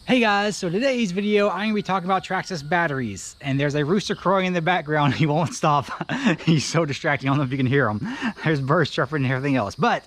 Hey guys, so today's video I'm going to be talking about Traxxas batteries, and there's a rooster crowing in the background. He won't stop. He's so distracting. I don't know if you can hear him. There's birds chirping and everything else. But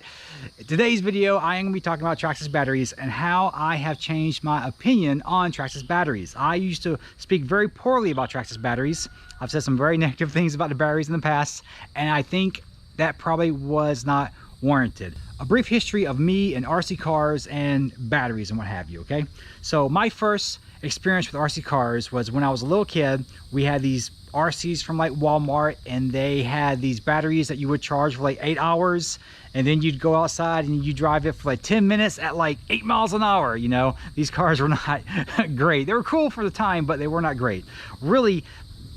today's video I am going to be talking about Traxxas batteries and how I have changed my opinion on Traxxas batteries. I used to speak very poorly about Traxxas batteries. I've said some very negative things about the batteries in the past, and I think that probably was not warranted. A brief history of me and RC cars and batteries and what have you, okay? So my first experience with RC cars was when I was a little kid. We had these RCs from like Walmart, and they had these batteries that you would charge for like 8 hours, and then you'd go outside and you drive it for like 10 minutes at like 8 miles an hour. You know, these cars were not great. They were cool for the time, but they were not great. Really,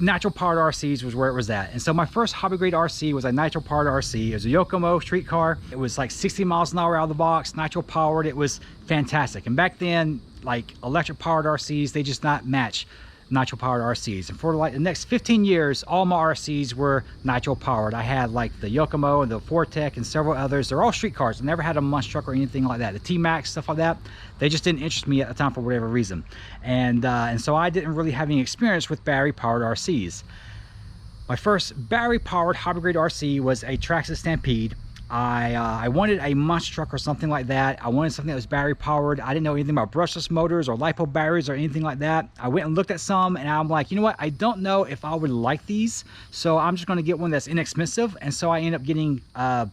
natural powered RCs was where it was at. And so my first hobby grade RC was a nitro powered RC. It was a Yokomo street car. It was like 60 miles an hour out of the box, nitro powered. It was fantastic. And back then, like electric powered RCs, they just not match nitro powered RCs. And for like the next 15 years, all my RCs were nitro powered. I had like the Yokomo and the Fortec and several others. They're all street cars. I never had a munch truck or anything like that. The T-Max, stuff like that, they just didn't interest me at the time for whatever reason. And so I didn't really have any experience with battery powered RCs. My first battery powered hobby grade RC was a Traxxas Stampede. I wanted a munch truck or something like that. I wanted something that was battery powered. I didn't know anything about brushless motors or LiPo batteries or anything like that. I went and looked at some, and I'm like, you know what? I don't know if I would like these, so I'm just going to get one that's inexpensive. And so I ended up getting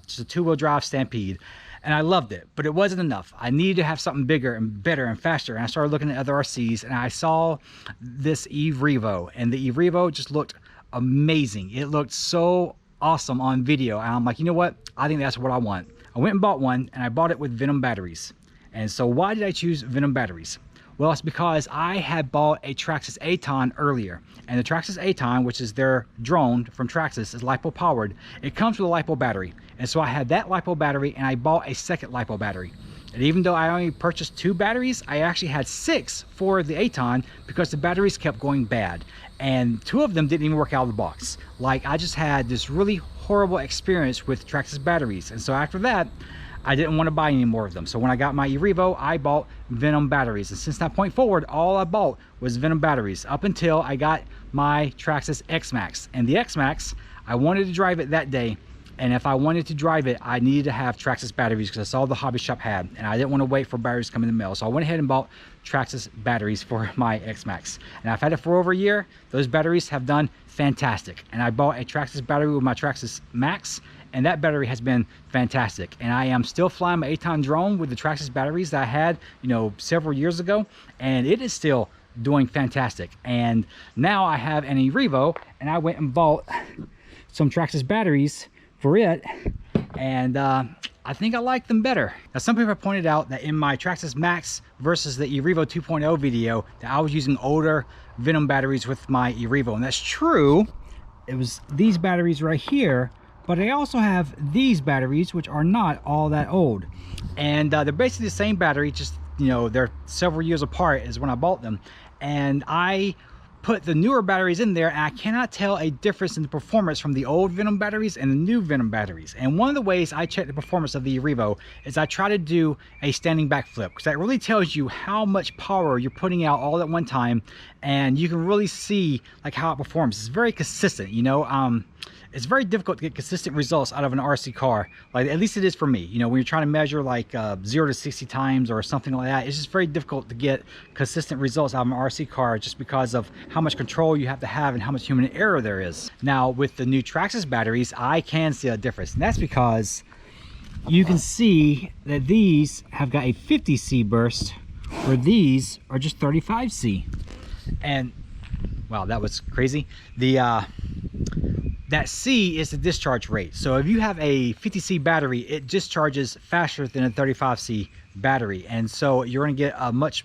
just a two-wheel drive Stampede. And I loved it, but it wasn't enough. I needed to have something bigger and better and faster. And I started looking at other RCs, and I saw this E Revo, and the E Revo just looked amazing. It looked so awesome on video, and I'm like, you know what? I think that's what I want. I went and bought one, and I bought it with Venom batteries. And so why did I choose Venom batteries? Well, it's because I had bought a Traxxas Aton earlier, and the Traxxas Aton, which is their drone from Traxxas, is LiPo powered. It comes with a LiPo battery, and so I had that LiPo battery, and I bought a second LiPo battery. And even though I only purchased 2 batteries, I actually had 6 for the Aton because the batteries kept going bad, and 2 of them didn't even work out of the box. Like, I just had this really horrible experience with Traxxas batteries, and so after that I didn't want to buy any more of them. So when I got my E Revo, I bought Venom batteries, and since that point forward, all I bought was Venom batteries up until I got my Traxxas X-Max. And the X-Max, I wanted to drive it that day, and if I wanted to drive it, I needed to have Traxxas batteries because that's all the hobby shop had, and I didn't want to wait for batteries to come in the mail. So I went ahead and bought Traxxas batteries for my X-Max, and I've had it for over a year. Those batteries have done fantastic, and I bought a Traxxas battery with my Traxxas Max, and that battery has been fantastic. And I am still flying my Aton drone with the Traxxas batteries that I had, you know, several years ago, and it is still doing fantastic. And now I have an E Revo, and I went and bought some Traxxas batteries for it, and I think I like them better. Now, some people have pointed out that in my Traxxas Max versus the E Revo 2.0 video that I was using older Venom batteries with my E Revo, and that's true. It was these batteries right here, but I also have these batteries, which are not all that old, and they're basically the same battery, just, you know, they're several years apart as when I bought them. And I put the newer batteries in there, and I cannot tell a difference in the performance from the old Venom batteries and the new Venom batteries. And one of the ways I check the performance of the E Revo is I try to do a standing back flip, because that really tells you how much power you're putting out all at one time, and you can really see like how it performs. It's very consistent, you know. It's very difficult to get consistent results out of an RC car. Like, at least it is for me. You know, when you're trying to measure like 0 to 60 times or something like that, it's just very difficult to get consistent results out of an RC car just because of how much control you have to have and how much human error there is. Now, with the new Traxxas batteries, I can see a difference. And that's because you can see that these have got a 50C burst, where these are just 35C. And, wow, that was crazy. That C is the discharge rate. So if you have a 50C battery, it discharges faster than a 35C battery. And so you're gonna get a much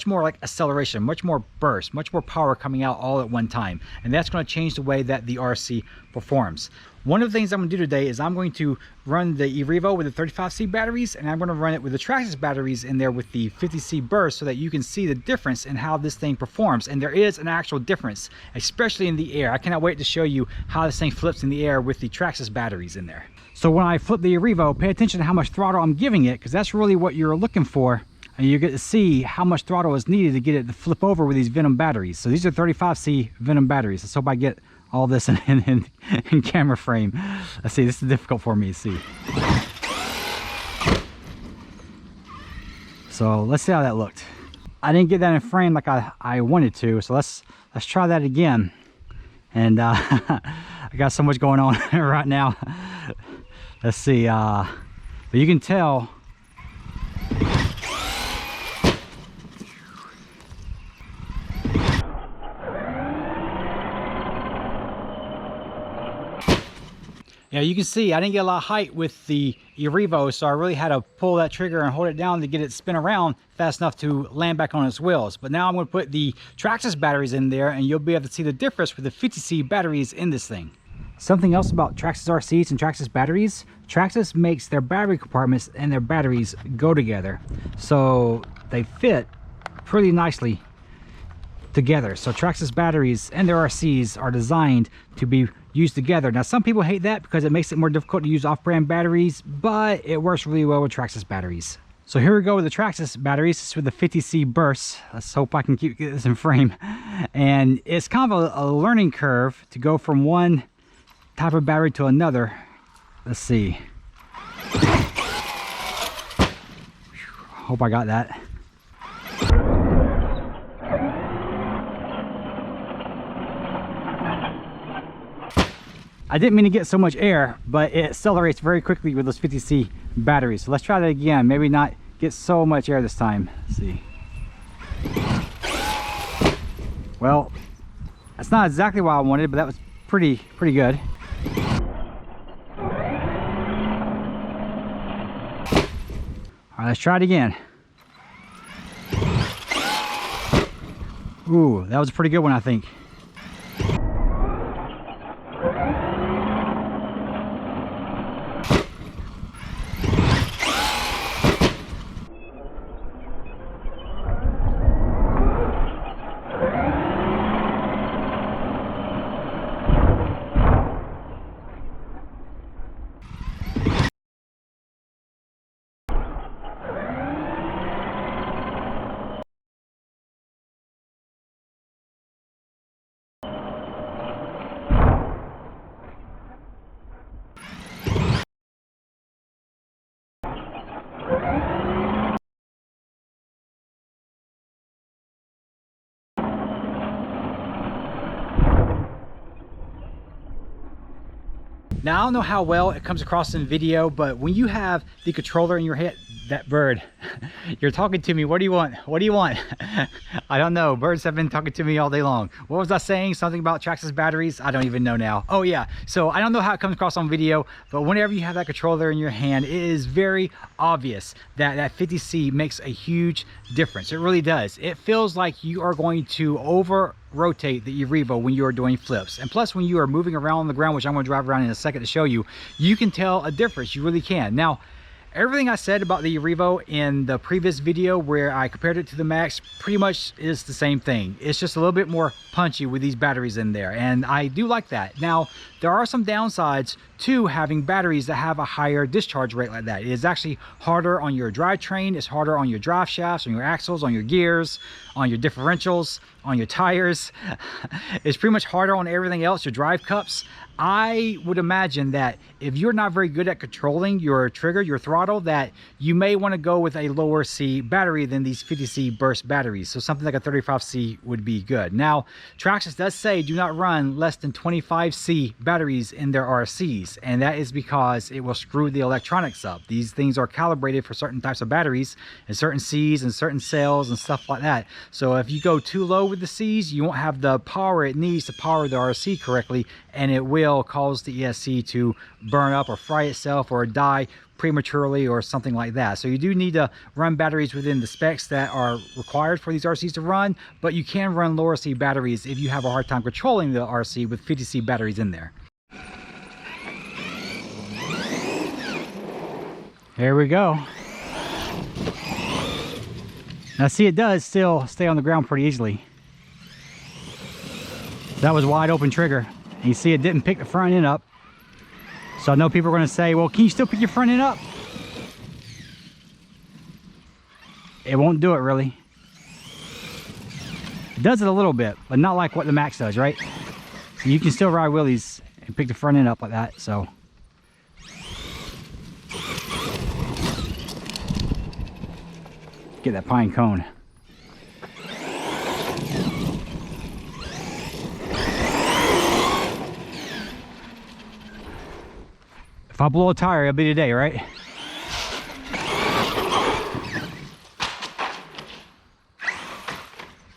more like acceleration, much more burst, much more power coming out all at one time. And that's gonna change the way that the RC performs. One of the things I'm gonna do today is I'm going to run the E Revo with the 35C batteries, and I'm gonna run it with the Traxxas batteries in there with the 50C burst, so that you can see the difference in how this thing performs. And there is an actual difference, especially in the air. I cannot wait to show you how this thing flips in the air with the Traxxas batteries in there. So when I flip the E Revo, pay attention to how much throttle I'm giving it, because that's really what you're looking for. and you get to see how much throttle is needed to get it to flip over with these Venom batteries. So these are 35C Venom batteries. Let's hope I get all this in camera frame. Let's see, this is difficult for me to see. So let's see how that looked. I didn't get that in frame like I wanted to, so let's try that again. And I got so much going on right now. Let's see, but you can tell. Yeah, you can see I didn't get a lot of height with the E Revo, so I really had to pull that trigger and hold it down to get it spin around fast enough to land back on its wheels. But now I'm going to put the Traxxas batteries in there, and you'll be able to see the difference with the 50C batteries in this thing. Something else about Traxxas RCs and Traxxas batteries, Traxxas makes their battery compartments and their batteries go together. So they fit pretty nicely together. So Traxxas batteries and their RCs are designed to be used together. Now some people hate that because it makes it more difficult to use off-brand batteries, but it works really well with Traxxas batteries. So here we go with the Traxxas batteries. This is with the 50C bursts. Let's hope I can get this in frame. And it's kind of a learning curve to go from one type of battery to another. Let's see. Hope I got that. I didn't mean to get so much air, but it accelerates very quickly with those 50C batteries. So let's try that again. Maybe not get so much air this time. Let's see. Well, that's not exactly what I wanted, but that was pretty good. All right, let's try it again. Ooh, that was a pretty good one, I think. Now, I don't know how well it comes across in video, but when you have the controller in your head, that bird, you're talking to me. What do you want? What do you want? I don't know. Birds have been talking to me all day long. What was I saying? Something about Traxxas batteries? I don't even know now. Oh yeah. So I don't know how it comes across on video, but whenever you have that controller in your hand, it is very obvious that that 50C makes a huge difference. It really does. It feels like you are going to over rotate the E Revo when you are doing flips, and plus when you are moving around on the ground, which I'm going to drive around in a second to show you, you can tell a difference. You really can. Now, everything I said about the E Revo in the previous video where I compared it to the Max pretty much is the same thing. It's just a little bit more punchy with these batteries in there, and I do like that. Now, there are some downsides to having batteries that have a higher discharge rate like that. It is actually harder on your drivetrain, it's harder on your drive shafts, on your axles, on your gears, on your differentials, on your tires. It's pretty much harder on everything else, your drive cups. I would imagine that if you're not very good at controlling your trigger, your throttle, that you may want to go with a lower C battery than these 50C burst batteries. So something like a 35C would be good. Now, Traxxas does say do not run less than 25C batteries in their RCs, and that is because it will screw the electronics up. These things are calibrated for certain types of batteries and certain Cs and certain cells and stuff like that. So if you go too low with the Cs, you won't have the power it needs to power the RC correctly, and it will cause the ESC to burn up or fry itself or die prematurely or something like that. So you do need to run batteries within the specs that are required for these RCs to run, but you can run lower C batteries if you have a hard time controlling the RC with 50C batteries in there. There we go. Now see, it does still stay on the ground pretty easily. That was wide open trigger. And you see it didn't pick the front end up. So I know people are going to say, well, can you still pick your front end up? it won't do it really. It does it a little bit, but not like what the Max does, right? So you can still ride wheelies and pick the front end up like that, so. Get that pine cone. If I blow a tire, it'll be today, right?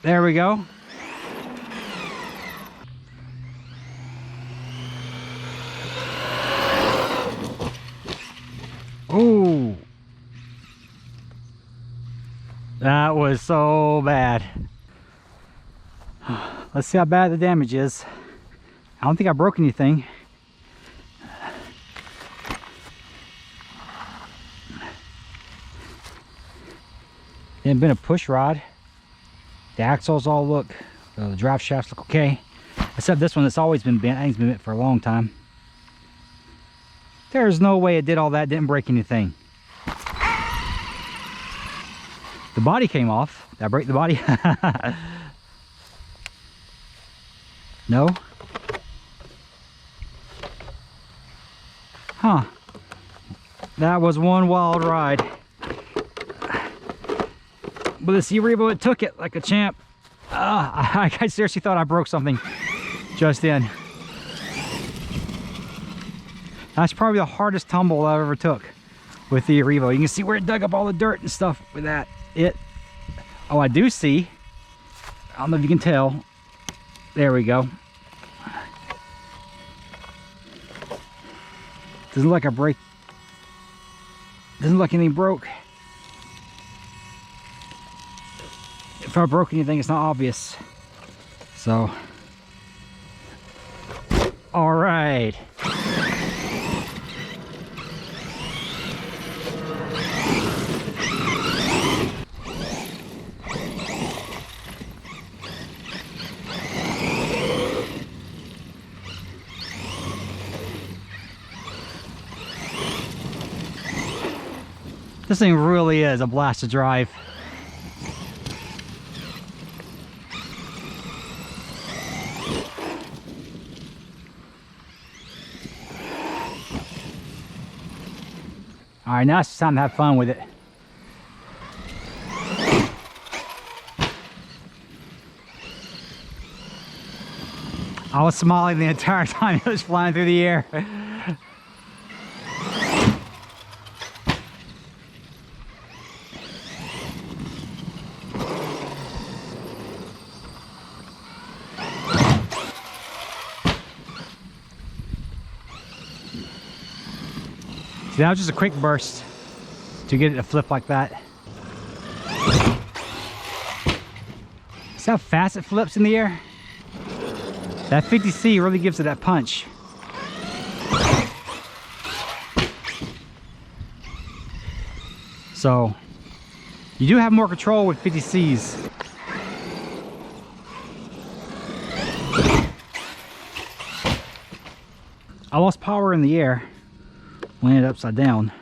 There we go. Ooh. That was so bad. Let's see how bad the damage is. I don't think I broke anything. It had been a push rod. The axles all look, the drive shafts look okay. Except this one that's always been bent. I think it's been bent for a long time. There's no way it did all that, didn't break anything. The body came off. Did I break the body? No? Huh. That was one wild ride. But this E Revo, it took it like a champ. I seriously thought I broke something just then. That's probably the hardest tumble I ever took with the E Revo. You can see where it dug up all the dirt and stuff with that. Oh, I do see. I don't know if you can tell. There we go. Doesn't look like a break. Doesn't look like anything broke. If I broke anything, it's not obvious. So, all right. This thing really is a blast to drive. All right, now it's time to have fun with it. I was smiling the entire time it was flying through the air. See, that was just a quick burst to get it to flip like that. See how fast it flips in the air? That 50C really gives it that punch. So, you do have more control with 50Cs. I lost power in the air. Landed upside down.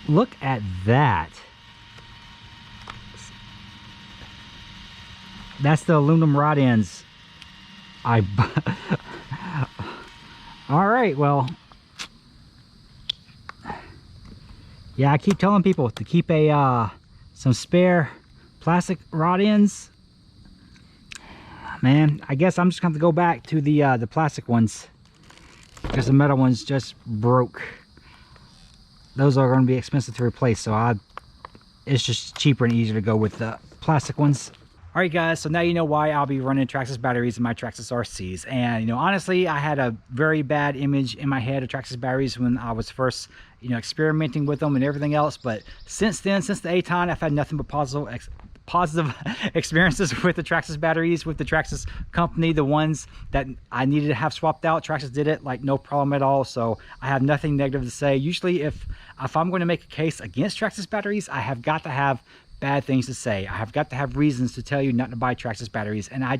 Look at that. That's the aluminum rod ends. All right, well, yeah, I keep telling people to keep some spare plastic rod ends. Man, I guess I'm just going to go back to the plastic ones because the metal ones just broke. Those are going to be expensive to replace, so it's just cheaper and easier to go with the plastic ones. All right, guys, so now you know why I'll be running Traxxas batteries in my Traxxas RCs. And, you know, honestly, I had a very bad image in my head of Traxxas batteries when I was first, you know, experimenting with them and everything else. But since then, since the A-Time, I've had nothing but positive experiences with the Traxxas batteries, with the Traxxas company. The ones that I needed to have swapped out, Traxxas did it like no problem at all. So I have nothing negative to say. Usually if I'm going to make a case against Traxxas batteries, I have got to have bad things to say. I have got to have reasons to tell you not to buy Traxxas batteries, and I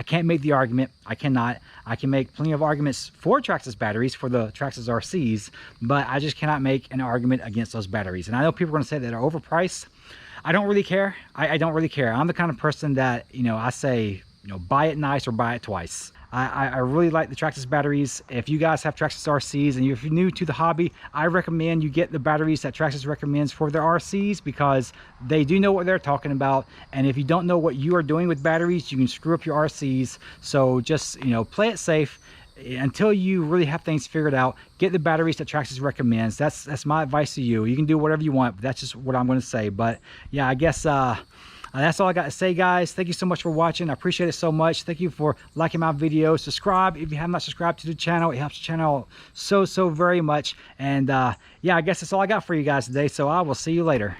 can't make the argument. I cannot. I can make plenty of arguments for Traxxas batteries, for the Traxxas RCs, but I just cannot make an argument against those batteries. And I know people are going to say that they're overpriced. I don't really care. I don't really care. I'm the kind of person that, you know, I say, you know, buy it nice or buy it twice. I really like the Traxxas batteries. If you guys have Traxxas RCs and if you're new to the hobby, I recommend you get the batteries that Traxxas recommends for their RCs, because they do know what they're talking about. And if you don't know what you are doing with batteries, you can screw up your RCs. So just, you know, play it safe until you really have things figured out. Get the batteries that Traxxas recommends. That's my advice to you. You can do whatever you want, but that's just what I'm going to say. But yeah, I guess that's all I got to say, guys. Thank you so much for watching. I appreciate it so much. Thank you for liking my videos. Subscribe if you have not subscribed to the channel. It helps the channel so very much. And yeah, I guess that's all I got for you guys today. So I will see you later.